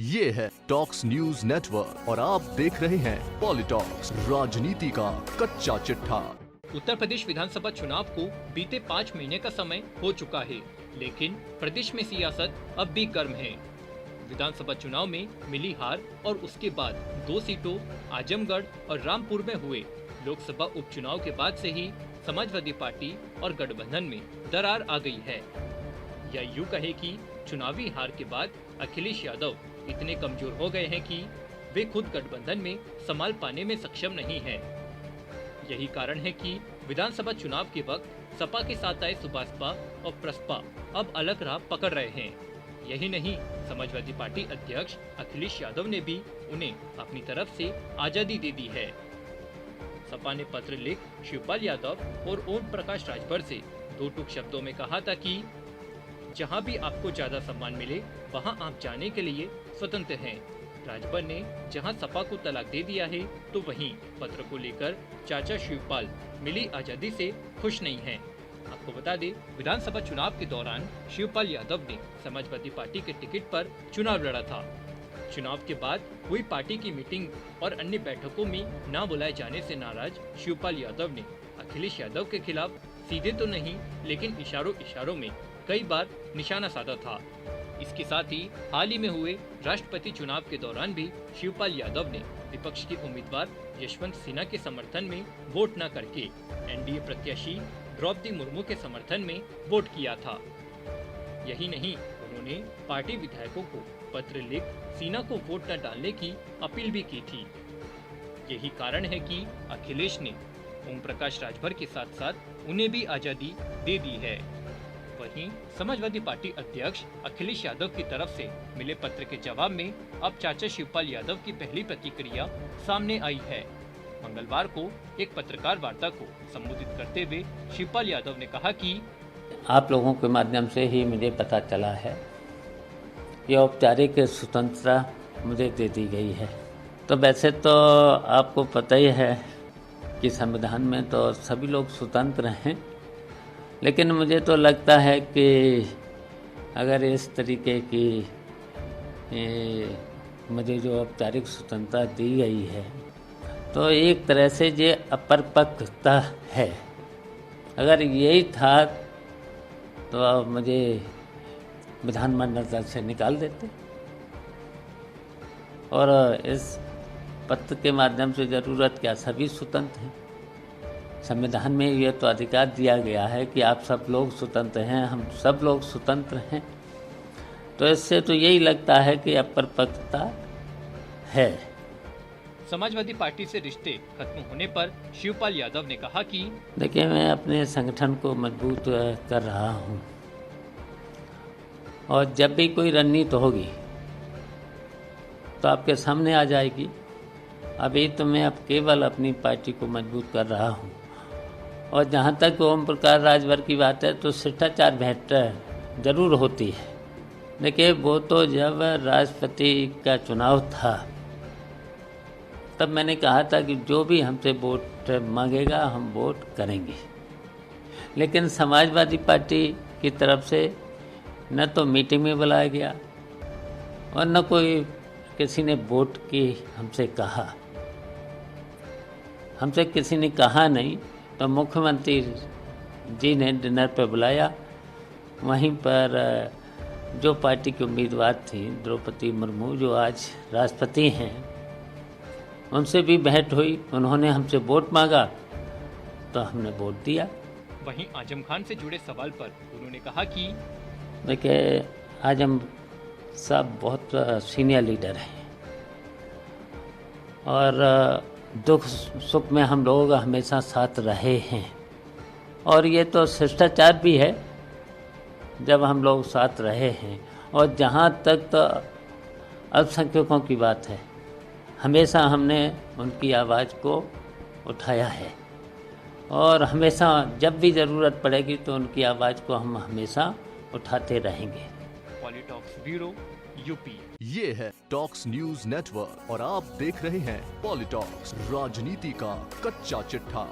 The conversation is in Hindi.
ये है टॉक्स न्यूज नेटवर्क और आप देख रहे हैं पॉलिटॉक्स, राजनीति का कच्चा चिट्ठा। उत्तर प्रदेश विधानसभा चुनाव को बीते 5 महीने का समय हो चुका है, लेकिन प्रदेश में सियासत अब भी गर्म है। विधानसभा चुनाव में मिली हार और उसके बाद 2 सीटों आजमगढ़ और रामपुर में हुए लोकसभा उपचुनाव के बाद से ही समाजवादी पार्टी और गठबंधन में दरार आ गई है। या यूं कहे कि चुनावी हार के बाद अखिलेश यादव इतने कमजोर हो गए हैं कि वे खुद गठबंधन में संभाल पाने में सक्षम नहीं हैं। यही कारण है कि विधानसभा चुनाव के वक्त सपा के साथ आए सुभाषपा और प्रसपा अब अलग राह पकड़ रहे हैं। यही नहीं, समाजवादी पार्टी अध्यक्ष अखिलेश यादव ने भी उन्हें अपनी तरफ से आजादी दे दी है। सपा ने पत्र लिख शिवपाल यादव और ओम प्रकाश राजभर से 2 टूक शब्दों में कहा था कि जहां भी आपको ज्यादा सम्मान मिले वहां आप जाने के लिए स्वतंत्र हैं। राजभर ने जहां सपा को तलाक दे दिया है तो वहीं पत्र को लेकर चाचा शिवपाल मिली आजादी से खुश नहीं हैं। आपको बता दें, विधानसभा चुनाव के दौरान शिवपाल यादव ने समाजवादी पार्टी के टिकट पर चुनाव लड़ा था। चुनाव के बाद हुई पार्टी की मीटिंग और अन्य बैठकों में न बुलाए जाने से नाराज शिवपाल यादव ने अखिलेश यादव के खिलाफ सीधे तो नहीं लेकिन इशारों में कई बार निशाना साधा था। इसके साथ ही हाल ही में हुए राष्ट्रपति चुनाव के दौरान भी शिवपाल यादव ने विपक्ष के उम्मीदवार यशवंत सिन्हा के समर्थन में वोट न करके एनडीए प्रत्याशी द्रौपदी मुर्मू के समर्थन में वोट किया था। यही नहीं, उन्होंने पार्टी विधायकों को पत्र लिख सिन्हा को वोट न डालने की अपील भी की थी। यही कारण है कि अखिलेश ने ओम प्रकाश राजभर के साथ साथ उन्हें भी आजादी दे दी है। वहीं समाजवादी पार्टी अध्यक्ष अखिलेश यादव की तरफ से मिले पत्र के जवाब में अब चाचा शिवपाल यादव की पहली प्रतिक्रिया सामने आई है। मंगलवार को एक पत्रकार वार्ता को संबोधित करते हुए शिवपाल यादव ने कहा कि आप लोगों के माध्यम से ही मुझे पता चला है कि औपचारिक स्वतंत्रता मुझे दे दी गई है। तो वैसे तो आपको पता ही है कि संविधान में तो सभी लोग स्वतंत्र हैं, लेकिन मुझे तो लगता है कि अगर इस तरीके की मुझे जो औपचारिक स्वतंत्रता दी गई है तो एक तरह से ये अपरिपक्वता है। अगर यही था तो अब मुझे विधानमंडल से निकाल देते। और इस पत्र के माध्यम से ज़रूरत क्या, सभी स्वतंत्र हैं। संविधान में ये तो अधिकार दिया गया है कि आप सब लोग स्वतंत्र हैं, हम सब लोग स्वतंत्र हैं। तो इससे तो यही लगता है कि अपरिपक्वता है। समाजवादी पार्टी से रिश्ते खत्म होने पर शिवपाल यादव ने कहा कि देखिए, मैं अपने संगठन को मजबूत कर रहा हूँ और जब भी कोई रणनीति होगी तो आपके सामने आ जाएगी। अभी तो मैं अब केवल अपनी पार्टी को मजबूत कर रहा हूँ। और जहाँ तक ओम प्रकाश राजभर की बात है तो शिष्टाचार भेंट जरूर होती है। देखिए, वो तो जब राष्ट्रपति का चुनाव था तब मैंने कहा था कि जो भी हमसे वोट मांगेगा हम वोट करेंगे। लेकिन समाजवादी पार्टी की तरफ से न तो मीटिंग में बुलाया गया और न कोई किसी ने वोट की हमसे कहा। हमसे किसी ने कहा नहीं तो मुख्यमंत्री जी ने डिनर पर बुलाया। वहीं पर जो पार्टी की उम्मीदवार थी द्रौपदी मुर्मू, जो आज राष्ट्रपति हैं, उनसे भी भेंट हुई। उन्होंने हमसे वोट मांगा तो हमने वोट दिया। वहीं आजम खान से जुड़े सवाल पर उन्होंने कहा कि देखिए, आजम साहब बहुत सीनियर लीडर हैं और दुख सुख में हम लोग हमेशा साथ रहे हैं। और ये तो शिष्टाचार भी है जब हम लोग साथ रहे हैं। और जहाँ तक तो अल्पसंख्यकों की बात है, हमेशा हमने उनकी आवाज़ को उठाया है और हमेशा जब भी ज़रूरत पड़ेगी तो उनकी आवाज़ को हम हमेशा उठाते रहेंगे। PoliTalks bureau, UP. ये है टॉक्स न्यूज नेटवर्क और आप देख रहे हैं पॉलिटॉक्स, राजनीति का कच्चा चिट्ठा।